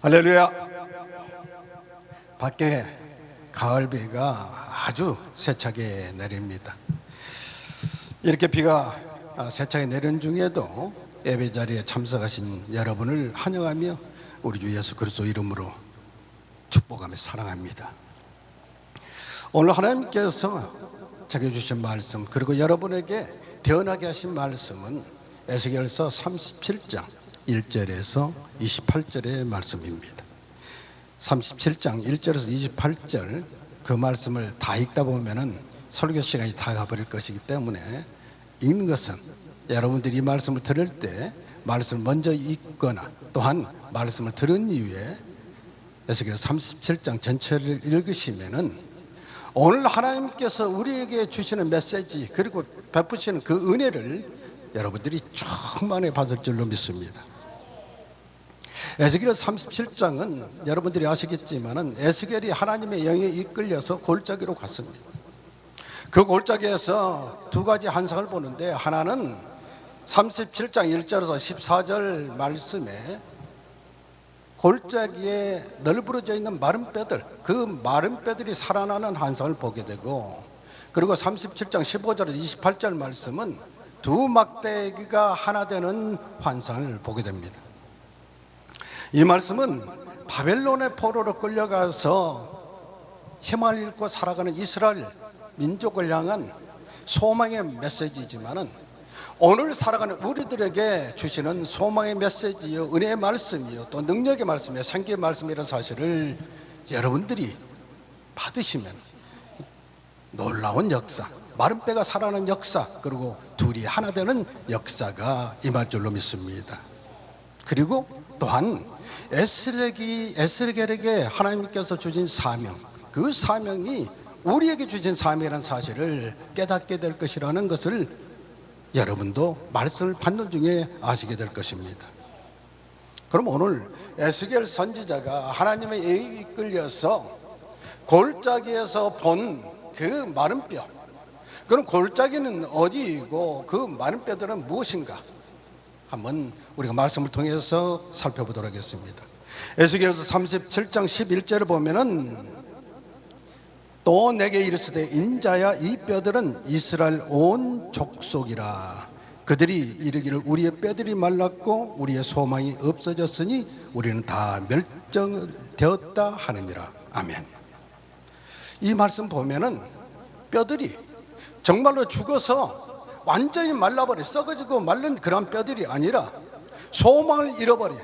할렐루야. 밖에 가을비가 아주 세차게 내립니다. 이렇게 비가 세차게 내리는 중에도 예배 자리에 참석하신 여러분을 환영하며 우리 주 예수 그리스도 이름으로 축복하며 사랑합니다. 오늘 하나님께서 제게 주신 말씀, 그리고 여러분에게 태어나게 하신 말씀은 에스겔서 37장 1절에서 28절의 말씀입니다. 37장 1절에서 28절 그 말씀을 다 읽다 보면은 설교 시간이 다 가버릴 것이기 때문에 읽는 것은 여러분들이 이 말씀을 들을 때 말씀을 먼저 읽거나 또한 말씀을 들은 이후에 에스겔 37장 전체를 읽으시면은 오늘 하나님께서 우리에게 주시는 메시지 그리고 베푸시는 그 은혜를 여러분들이 충만히 받을 줄로 믿습니다. 에스겔 37장은 여러분들이 아시겠지만은 에스겔이 하나님의 영에 이끌려서 골짜기로 갔습니다. 그 골짜기에서 두 가지 환상을 보는데, 하나는 37장 1절에서 14절 말씀에 골짜기에 널브러져 있는 마른 뼈들, 그 마른 뼈들이 살아나는 환상을 보게 되고, 그리고 37장 15절에서 28절 말씀은 두 막대기가 하나 되는 환상을 보게 됩니다. 이 말씀은 바벨론의 포로로 끌려가서 희망을 잃고 살아가는 이스라엘 민족을 향한 소망의 메시지지만은 오늘 살아가는 우리들에게 주시는 소망의 메시지요, 은혜의 말씀이요, 또 능력의 말씀이요, 생기의 말씀이라는 사실을 여러분들이 받으시면 놀라운 역사, 마른 뼈가 살아나는 역사, 그리고 둘이 하나 되는 역사가 임할 줄로 믿습니다. 그리고 또한 에스겔에게 하나님께서 주신 사명, 그 사명이 우리에게 주신 사명이라는 사실을 깨닫게 될 것이라는 것을 여러분도 말씀을 받는 중에 아시게 될 것입니다. 그럼 오늘 에스겔 선지자가 하나님의 예에 이끌려서 골짜기에서 본 그 마른 뼈, 그럼 골짜기는 어디이고 그 마른 뼈들은 무엇인가 한번 우리가 말씀을 통해서 살펴보도록 하겠습니다. 에스겔서 37장 11절을 보면은 또 내게 이르시되 인자야 이 뼈들은 이스라엘 온 족속이라. 그들이 이르기를 우리의 뼈들이 말랐고 우리의 소망이 없어졌으니 우리는 다 멸종되었다 하느니라. 아멘. 이 말씀 보면은 뼈들이 정말로 죽어서 완전히 말라버려 썩어지고 말른 그런 뼈들이 아니라 소망을 잃어버려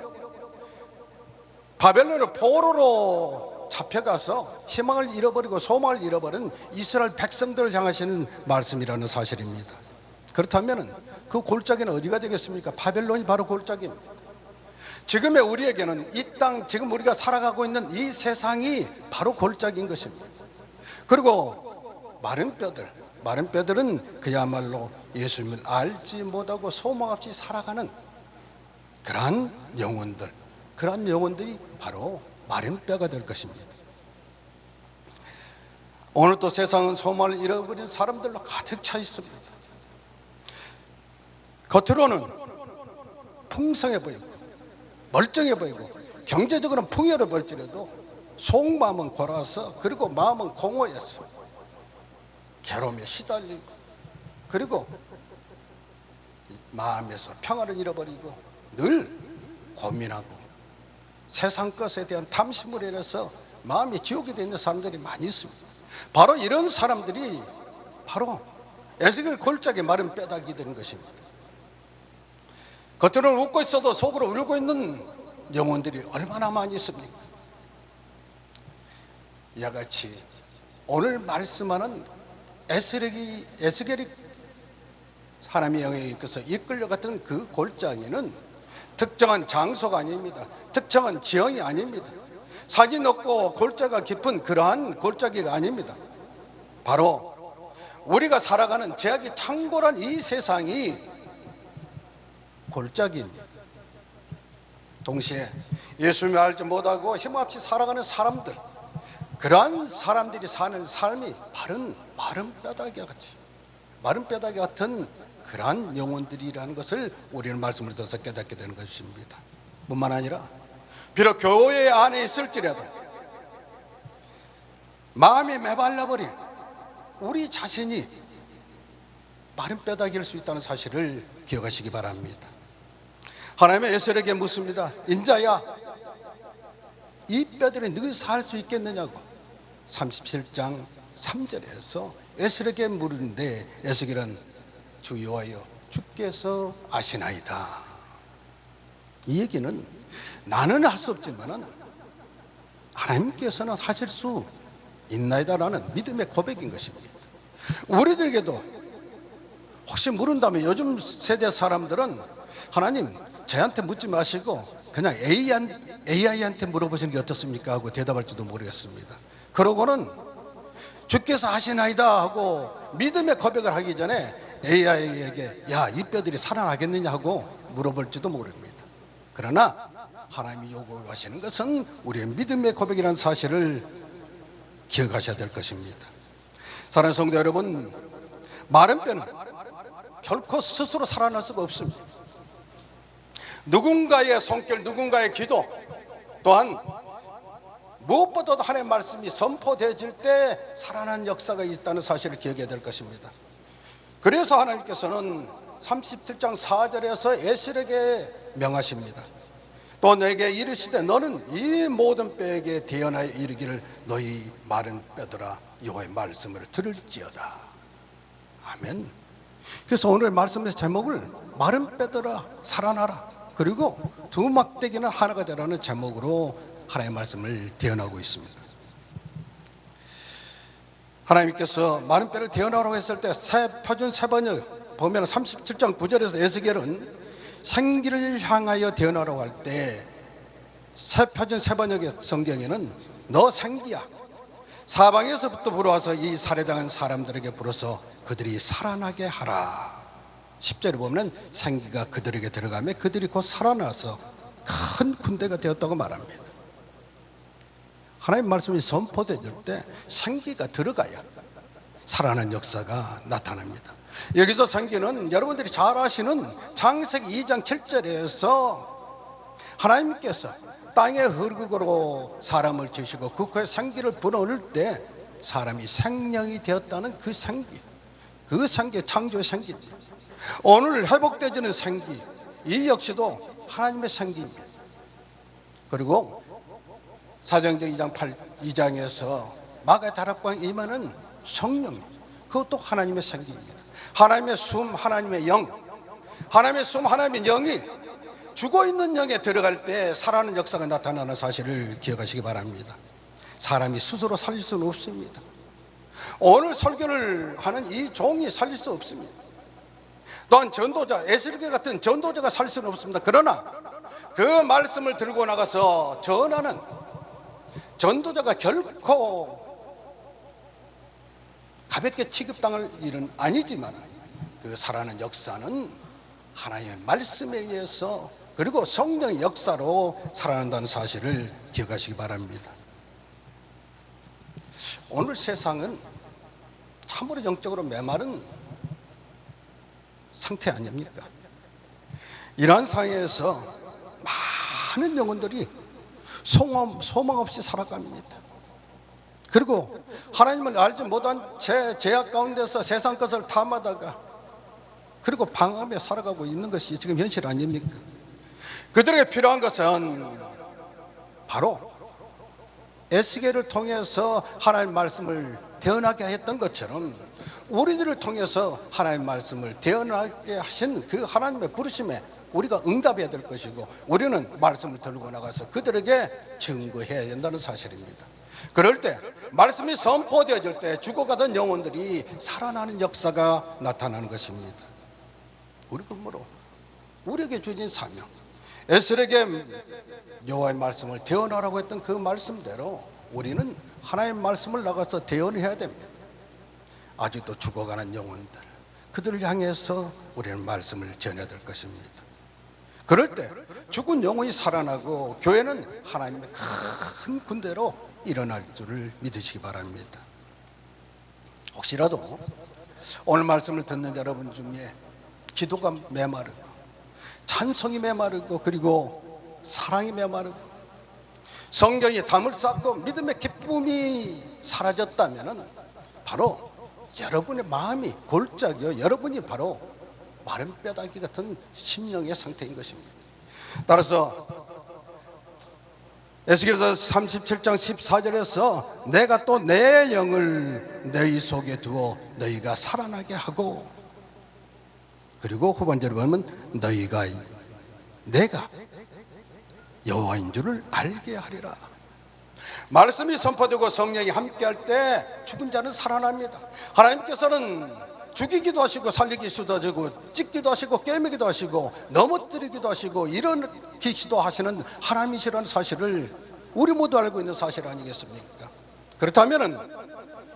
바벨론의 포로로 잡혀가서 희망을 잃어버리고 소망을 잃어버린 이스라엘 백성들을 향하시는 말씀이라는 사실입니다. 그렇다면 그 골짜기는 어디가 되겠습니까? 바벨론이 바로 골짜기입니다. 지금의 우리에게는 이 땅, 지금 우리가 살아가고 있는 이 세상이 바로 골짜기인 것입니다. 그리고 마른 뼈들은 그야말로 예수님을 알지 못하고 소망 없이 살아가는 그러한 영혼들이 바로 마른 뼈가 될 것입니다. 오늘 또 세상은 소망을 잃어버린 사람들로 가득 차 있습니다. 겉으로는 풍성해 보이고 멀쩡해 보이고 경제적으로는 풍요로워 보일지라도 속마음은 골아서, 그리고 마음은 공허해서 괴로움에 시달리고, 그리고 마음에서 평화를 잃어버리고 늘 고민하고 세상 것에 대한 탐심으로 인해서 마음이 지옥이 되는 사람들이 많이 있습니다. 바로 이런 사람들이 바로 에스겔 골짜기 마른 뼈다귀 되는 것입니다. 겉으로는 웃고 있어도 속으로 울고 있는 영혼들이 얼마나 많이 있습니까? 이와 같이 오늘 말씀하는 에스겔이 하나님의 영에 이끌려서 이끌려갔던 그 골짜기는 특정한 장소가 아닙니다. 특정한 지형이 아닙니다. 산이 높고 골짜기가 깊은 그러한 골짜기가 아닙니다. 바로 우리가 살아가는 죄악이 창궐한 이 세상이 골짜기입니다. 동시에 예수님을 알지 못하고 힘없이 살아가는 사람들, 그러한 사람들이 사는 삶이 마른 뼈다귀 같은 그러한 영혼들이라는 것을 우리는 말씀을 들어서 깨닫게 되는 것입니다. 뿐만 아니라 비록 교회 안에 있을지라도 마음이 메발라버린 우리 자신이 마른 뼈다귀일 수 있다는 사실을 기억하시기 바랍니다. 하나님의 에셀에게 묻습니다. 인자야, 이 뼈들이 늘 살 수 있겠느냐고. 37장 3절에서 에셀에게 물으는데 에스겔은 주 여호와여, 주께서 아시나이다. 이 얘기는 나는 할 수 없지만 하나님께서는 하실 수 있나이다라는 믿음의 고백인 것입니다. 우리들에게도 혹시 물은다면 요즘 세대 사람들은 하나님 저한테 묻지 마시고 그냥 AI한테 물어보시는 게 어떻습니까 하고 대답할지도 모르겠습니다. 그러고는 주께서 하시나이다 하고 믿음의 고백을 하기 전에 AI에게 야, 이 뼈들이 살아나겠느냐 하고 물어볼지도 모릅니다. 그러나 하나님이 요구하시는 것은 우리의 믿음의 고백이라는 사실을 기억하셔야 될 것입니다. 사랑하는 성도 여러분, 마른 뼈는 결코 스스로 살아날 수가 없습니다. 누군가의 손길, 누군가의 기도, 또한 무엇보다도 하나님의 말씀이 선포되어질 때 살아나는 역사가 있다는 사실을 기억해야 될 것입니다. 그래서 하나님께서는 37장 4절에서 에셀에게 명하십니다. 또 내게 이르시되 너는 이 모든 뼈에게 대언하여 이르기를 너희 마른 뼈들아 여호와의 말씀을 들을지어다. 아멘. 그래서 오늘 말씀의 제목을 마른 뼈들아 살아나라, 그리고 두 막대기는 하나가 되라는 제목으로 하나님의 말씀을 대언하고 있습니다. 하나님께서 마른 뼈를 대언하라고 했을 때 표준 세번역 보면 37장 9절에서 에스겔은 생기를 향하여 대언하라고 할 때 표준 세번역의 성경에는 너 생기야, 사방에서부터 불어와서 이 살해당한 사람들에게 불어서 그들이 살아나게 하라. 10절에 보면 생기가 그들에게 들어가며 그들이 곧 살아나서 큰 군대가 되었다고 말합니다. 하나님 말씀이 선포될 때 생기가 들어가야 살아나는 역사가 나타납니다. 여기서 생기는 여러분들이 잘 아시는 창세기 2장 7절에서 하나님께서 땅의 흙으로 사람을 지으시고 그 코에 생기를 불어넣을 때 사람이 생명이 되었다는 그 생기, 그 생기, 창조의 생기입니다. 오늘 회복되지는 생기, 이 역시도 하나님의 생기입니다. 그리고 사도행전 2장에서 마가의 다락방에 임하는 성령, 그것도 하나님의 생기입니다. 하나님의 숨, 하나님의 영, 하나님의 숨, 하나님의 영이 죽어있는 영에 들어갈 때 살아나는 역사가 나타나는 사실을 기억하시기 바랍니다. 사람이 스스로 살릴 수는 없습니다. 오늘 설교를 하는 이 종이 살릴 수 없습니다. 또한 전도자, 에스겔 같은 전도자가 살 수는 없습니다. 그러나 그 말씀을 들고 나가서 전하는 전도자가 결코 가볍게 취급당할 일은 아니지만 그 살아나는 역사는 하나님의 말씀에 의해서 그리고 성령의 역사로 살아난다는 사실을 기억하시기 바랍니다. 오늘 세상은 참으로 영적으로 메마른 상태 아닙니까? 이러한 상황에서 많은 영혼들이 소망 없이 살아갑니다. 그리고 하나님을 알지 못한 죄악 가운데서 세상 것을 탐하다가 그리고 방황하며 살아가고 있는 것이 지금 현실 아닙니까? 그들에게 필요한 것은 바로 에스겔을 통해서 하나님의 말씀을 대언하게 했던 것처럼 우리들을 통해서 하나님의 말씀을 대언하게 하신 그 하나님의 부르심에 우리가 응답해야 될 것이고 우리는 말씀을 들고 나가서 그들에게 증거해야 된다는 사실입니다. 그럴 때 말씀이 선포되어질 때 죽어가던 영혼들이 살아나는 역사가 나타나는 것입니다. 우리 그러므로 우리에게 주어진 사명, 에스겔에게 여호와의 말씀을 대언하라고 했던 그 말씀대로 우리는 하나님의 말씀을 나가서 대언해야 됩니다. 아직도 죽어가는 영혼들, 그들을 향해서 우리는 말씀을 전해야 될 것입니다. 그럴 때 죽은 영혼이 살아나고 교회는 하나님의 큰 군대로 일어날 줄을 믿으시기 바랍니다. 혹시라도 오늘 말씀을 듣는 여러분 중에 기도가 메마르고 찬송이 메마르고 그리고 사랑이 메마르고 성경이 담을 쌓고 믿음의 기쁨이 사라졌다면 바로 여러분의 마음이 골짜기요, 여러분이 바로 마른 뼈다귀 같은 심령의 상태인 것입니다. 따라서 에스겔서 37장 14절에서 내가 또 내 영을 너희 속에 두어 너희가 살아나게 하고, 그리고 후반절에 보면 너희가 내가 여호와인 줄을 알게 하리라. 말씀이 선포되고 성령이 함께할 때 죽은 자는 살아납니다. 하나님께서는 죽이기도 하시고 살리기도 하시고 찢기도 하시고 깨매기도 하시고 넘어뜨리기도 하시고 일으키기도 하시는 하나님이시라는 사실을 우리 모두 알고 있는 사실 아니겠습니까? 그렇다면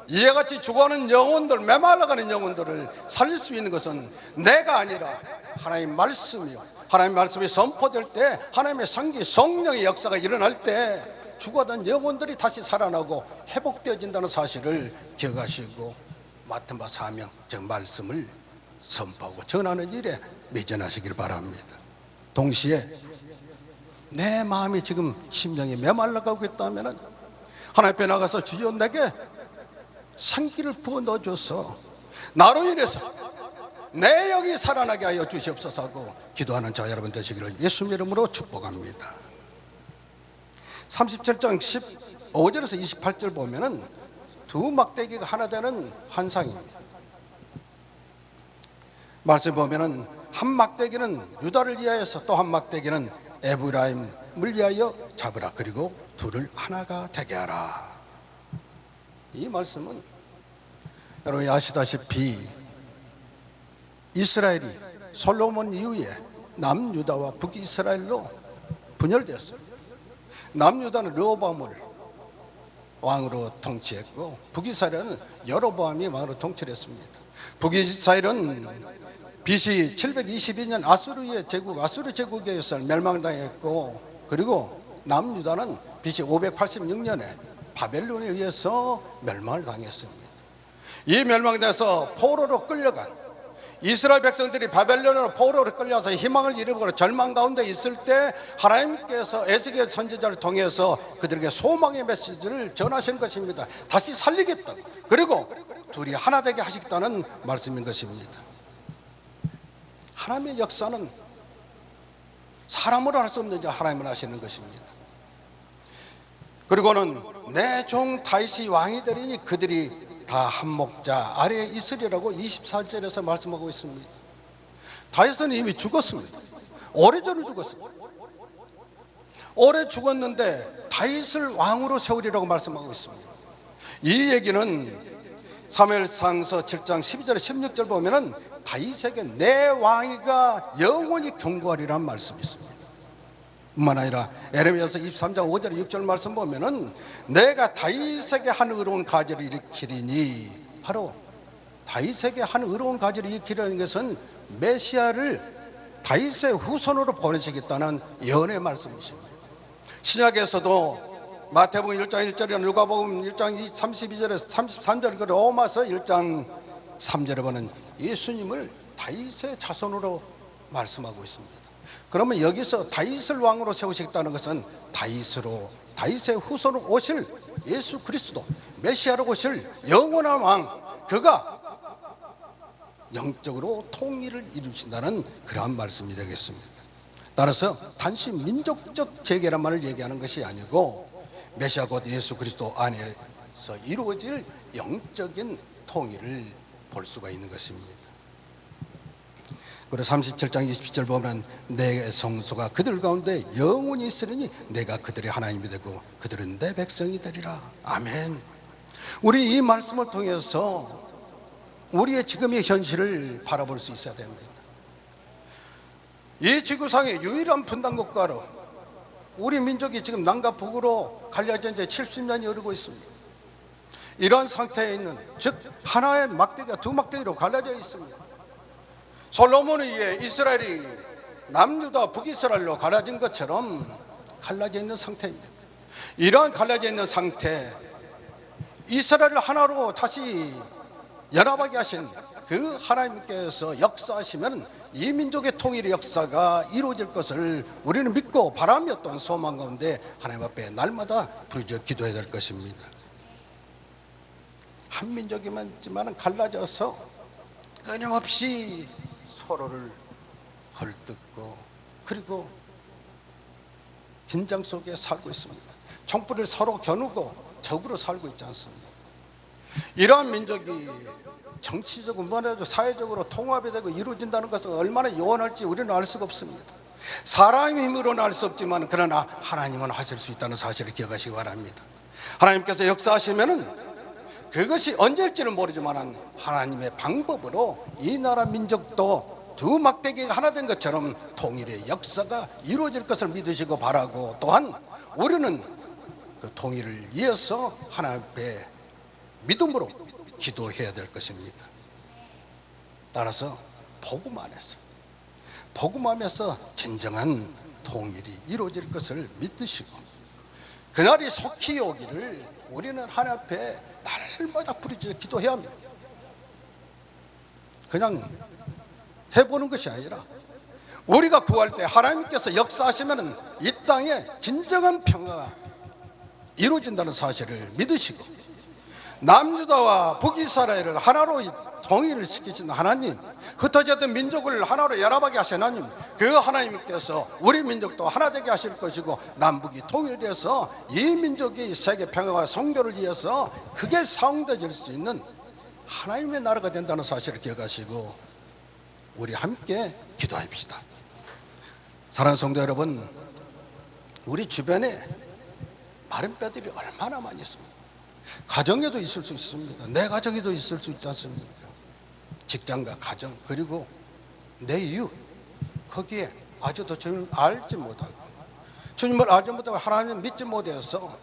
이와 같이 죽어가는 영혼들, 메말라가는 영혼들을 살릴 수 있는 것은 내가 아니라 하나님 말씀이요, 하나님 말씀이 선포될 때 하나님의 성기 성령의 역사가 일어날 때 죽어가던 영혼들이 다시 살아나고 회복되어진다는 사실을 기억하시고 맡은 바 사명, 즉 말씀을 선포하고 전하는 일에 매진하시길 바랍니다. 동시에 내 마음이 지금 심령이 메말라가고 있다면 하나님 앞에 나가서 주여 내게 생기를 부어 넣어줘서 나로 인해서 내 영이 살아나게 하여 주시옵소서 하고 기도하는 자 여러분 되시기를 예수님 이름으로 축복합니다. 37장 15절에서 28절 보면은 두 막대기가 하나 되는 환상입니다. 말씀 보면은 한 막대기는 유다를 위하여서 또 한 막대기는 에브라임을 위하여 잡으라. 그리고 둘을 하나가 되게 하라. 이 말씀은 여러분이 아시다시피 이스라엘이 솔로몬 이후에 남유다와 북이스라엘로 분열되었습니다. 남유다는 르호보암을 왕으로 통치했고 북이스라엘은 여로보암이 왕으로 통치를 했습니다. 북이스라엘은 BC 722년 아수르의 제국, 아수르 제국에 의해서 멸망당했고, 그리고 남유다는 BC 586년에 바벨론에 의해서 멸망을 당했습니다. 이 멸망돼서 포로로 끌려간 이스라엘 백성들이 바벨론으로 포로로 끌려서 희망을 잃어버려 절망 가운데 있을 때 하나님께서 에스겔 선지자를 통해서 그들에게 소망의 메시지를 전하시는 것입니다. 다시 살리겠다, 그리고 둘이 하나 되게 하시겠다는 말씀인 것입니다. 하나님의 역사는 사람으로 할 수 없는 일 하나님을 하시는 것입니다. 그리고는 내 종 다윗이 왕이 되리니 그들이 다 한 목자 아래에 있으리라고 24절에서 말씀하고 있습니다. 다윗은 이미 죽었습니다. 오래전에 죽었습니다. 오래 죽었는데 다윗을 왕으로 세우리라고 말씀하고 있습니다. 이 얘기는 사무엘상서 7장 12절 16절 보면은 다윗에게 내 왕위가 영원히 경고하리라는 말씀이 있습니다. 뿐만 아니라 에레미야서 23장 5절 6절 말씀 보면은 내가 다윗에게 한 의로운 가지를 일으키리니, 바로 다윗에게 한 의로운 가지를 일으키려는 것은 메시아를 다윗의 후손으로 보내시겠다는 예언의 말씀이십니다. 신약에서도 마태복음 1장 1절이나 누가복음 1장 32절에서 33절, 그리고 로마서 1장 3절에 보는 예수님을 다윗의 자손으로 말씀하고 있습니다. 그러면 여기서 다윗을 왕으로 세우시겠다는 것은 다윗의 후손으로 오실 예수 그리스도 메시아로 오실 영원한 왕, 그가 영적으로 통일을 이루신다는 그러한 말씀이 되겠습니다. 따라서 단순히 민족적 재개란 말을 얘기하는 것이 아니고 메시아 곧 예수 그리스도 안에서 이루어질 영적인 통일을 볼 수가 있는 것입니다. 그리고 37장 20절 보면 내 성소가 그들 가운데 영원히 있으리니 내가 그들의 하나님이 되고 그들은 내 백성이 되리라. 아멘. 우리 이 말씀을 통해서 우리의 지금의 현실을 바라볼 수 있어야 됩니다. 이 지구상의 유일한 분단국가로 우리 민족이 지금 남과 북으로 갈려진 지 70년이 흐르고 있습니다. 이런 상태에 있는, 즉 하나의 막대기가 두 막대기로 갈라져 있습니다. 솔로몬에 의해 이스라엘이 남유다 북이스라엘로 갈라진 것처럼 갈라져 있는 상태입니다. 이러한 갈라져 있는 상태, 이스라엘을 하나로 다시 연합하게 하신 그 하나님께서 역사하시면 이 민족의 통일의 역사가 이루어질 것을 우리는 믿고 바라며 또한 소망 가운데 하나님 앞에 날마다 부르짖어 기도해야 될 것입니다. 한 민족이만 있지만 갈라져서 끊임없이 서로를 헐뜯고 그리고 긴장 속에 살고 있습니다. 총불을 서로 겨누고 적으로 살고 있지 않습니다. 이러한 민족이 정치적으로 문화적으로 사회적으로 통합이 되고 이루어진다는 것은 얼마나 요원할지 우리는 알 수가 없습니다. 사람의 힘으로는 알 수 없지만 그러나 하나님은 하실 수 있다는 사실을 기억하시기 바랍니다. 하나님께서 역사하시면은 그것이 언제일지는 모르지만 하나님의 방법으로 이 나라 민족도 두 막대기가 하나 된 것처럼 통일의 역사가 이루어질 것을 믿으시고 바라고 또한 우리는 그 통일을 위해서 하나님 앞에 믿음으로 기도해야 될 것입니다. 따라서 복음 안에서 진정한 통일이 이루어질 것을 믿으시고 그날이 속히 오기를 우리는 하나님 앞에 날마다 부르짖어 기도해야 합니다. 그냥 해보는 것이 아니라 우리가 구할 때 하나님께서 역사하시면 이 땅에 진정한 평화가 이루어진다는 사실을 믿으시고 남유다와 북이스라엘을 하나로 통일을 시키신 하나님, 흩어졌던 민족을 하나로 연합하게 하신 하나님, 그 하나님께서 우리 민족도 하나 되게 하실 것이고 남북이 통일돼서 이 민족이 세계 평화와 성교를 위해서 크게 사용되질 수 있는 하나님의 나라가 된다는 사실을 기억하시고 우리 함께 기도합시다. 사랑하는 성도 여러분, 우리 주변에 마른 뼈들이 얼마나 많이 있습니까? 가정에도 있을 수 있습니다. 내 가정에도 있을 수 있지 않습니까? 직장과 가정 그리고 내 이웃, 거기에 아직도 주님을 알지 못하고 주님을 알지 못하고 하나님을 믿지 못해서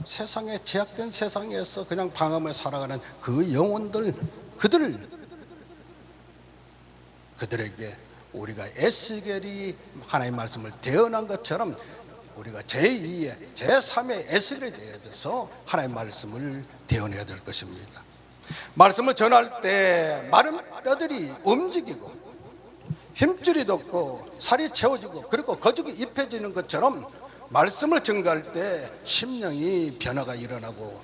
세상에 제약된 세상에서 그냥 방황하며 살아가는 그 영혼들, 그들에게 우리가 에스겔이 하나님의 말씀을 대언한 것처럼 우리가 제2의 제3의 에스겔에 대해서 하나님의 말씀을 대언해야 될 것입니다. 말씀을 전할 때 마른 뼈들이 움직이고 힘줄이 돋고 살이 채워지고 그리고 거죽이 입혀지는 것처럼 말씀을 증거할 때 심령이 변화가 일어나고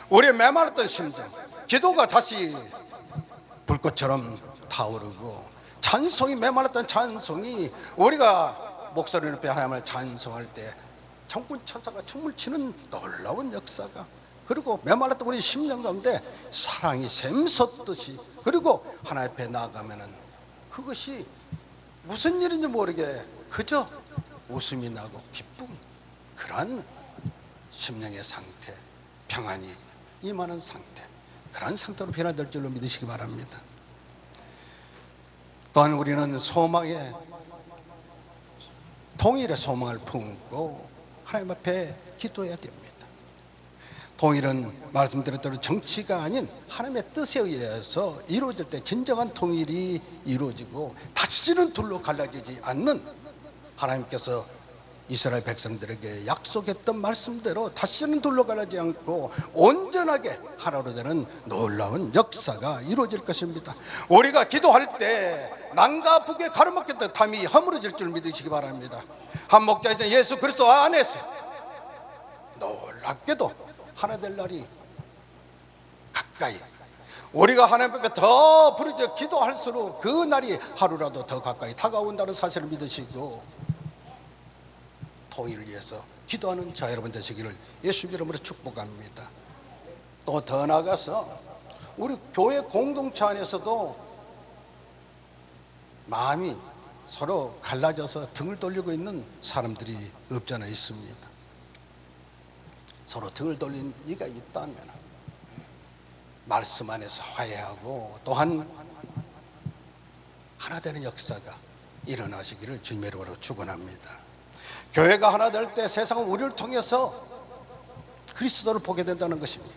우리의 메말랐던 심정, 기도가 다시 불꽃처럼 타오르고 찬송이 메말랐던 찬송이 우리가 목소리 높여 하나님을 찬송할 때 천군 천사가 춤을 추는 놀라운 역사가 그리고 메말랐던 우리 심령 가운데 사랑이 샘솟듯이 그리고 하나님 앞에 나아가면은 그것이 무슨 일인지 모르게 그저 웃음이 나고 기쁨, 그러한 심령의 상태, 평안이 임하는 상태, 그러한 상태로 변화될 줄로 믿으시기 바랍니다. 또한 우리는 소망의 통일의 소망을 품고 하나님 앞에 기도해야 됩니다. 통일은 말씀드렸던 정치가 아닌 하나님의 뜻에 의해서 이루어질 때 진정한 통일이 이루어지고 다시는 둘로 갈라지지 않는 하나님께서 이스라엘 백성들에게 약속했던 말씀대로 다시는 둘로 갈라지지 않고 온전하게 하나로 되는 놀라운 역사가 이루어질 것입니다. 우리가 기도할 때 남과 북에 가로막혔던 담이 허물어질 줄 믿으시기 바랍니다. 한 목자에서 예수 그리스도 안에서 놀랍게도 하나 될 날이 가까이, 우리가 하나님 앞에 더 부르짖어 기도할수록 그 날이 하루라도 더 가까이 다가온다는 사실을 믿으시고 통일을 위해서 기도하는 자 여러분 되시기를 예수 이름으로 축복합니다. 또 더 나아가서 우리 교회 공동체 안에서도 마음이 서로 갈라져서 등을 돌리고 있는 사람들이 없잖아 있습니다. 서로 등을 돌린 이가 있다면 말씀 안에서 화해하고 또한 하나 되는 역사가 일어나시기를 주님의 이름으로 축원합니다. 교회가 하나 될 때 세상은 우리를 통해서 그리스도를 보게 된다는 것입니다.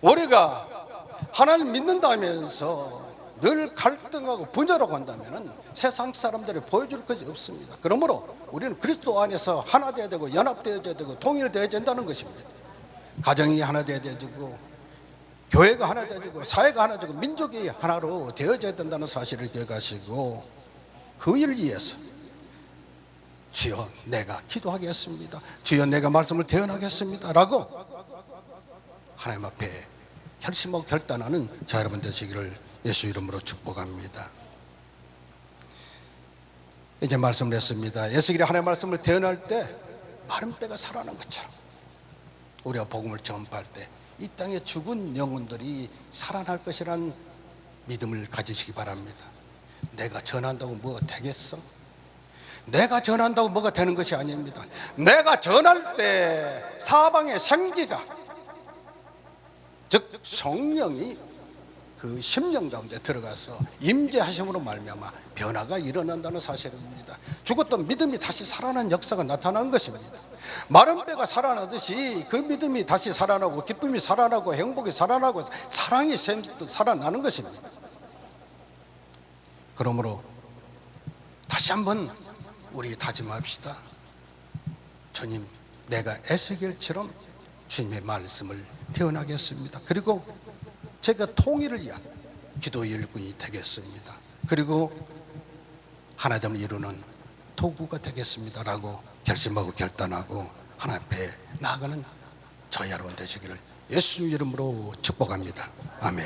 우리가 하나님 믿는다면서 늘 갈등하고 분열하고 한다면 세상 사람들이 보여줄 것이 없습니다. 그러므로 우리는 그리스도 안에서 하나 되어야 되고 연합되어야 되고 통일되어야 된다는 것입니다. 가정이 하나 되어야 되고 교회가 하나 되고 사회가 하나 되고 민족이 하나로 되어져야 된다는 사실을 기억하시고 그 일을 위해서 주여 내가 기도하겠습니다, 주여 내가 말씀을 대언하겠습니다 라고 하나님 앞에 결심하고 결단하는 자 여러분 되시기를 예수 이름으로 축복합니다. 이제 말씀을 했습니다. 에스겔이 하나님의 말씀을 대언할 때 마른 뼈가 살아난 것처럼 우리가 복음을 전파할 때 이 땅에 죽은 영혼들이 살아날 것이란 믿음을 가지시기 바랍니다. 내가 전한다고 뭐가 되겠어? 내가 전한다고 뭐가 되는 것이 아닙니다. 내가 전할 때 사방의 생기가, 즉 성령이 그 심령 가운데 들어가서 임재하심으로 말미암아 변화가 일어난다는 사실입니다. 죽었던 믿음이 다시 살아난 역사가 나타난 것입니다. 마른 뼈가 살아나듯이 그 믿음이 다시 살아나고 기쁨이 살아나고 행복이 살아나고 사랑이 살아나는 것입니다. 그러므로 다시 한번 우리 다짐합시다. 주님, 내가 에스겔처럼 주님의 말씀을 대언하겠습니다. 그리고 제가 통일을 위한 기도 일꾼이 되겠습니다. 그리고 하나됨을 이루는 도구가 되겠습니다 라고 결심하고 결단하고 하나님 앞에 나아가는 저 여러분 되시기를 예수 이름으로 축복합니다. 아멘.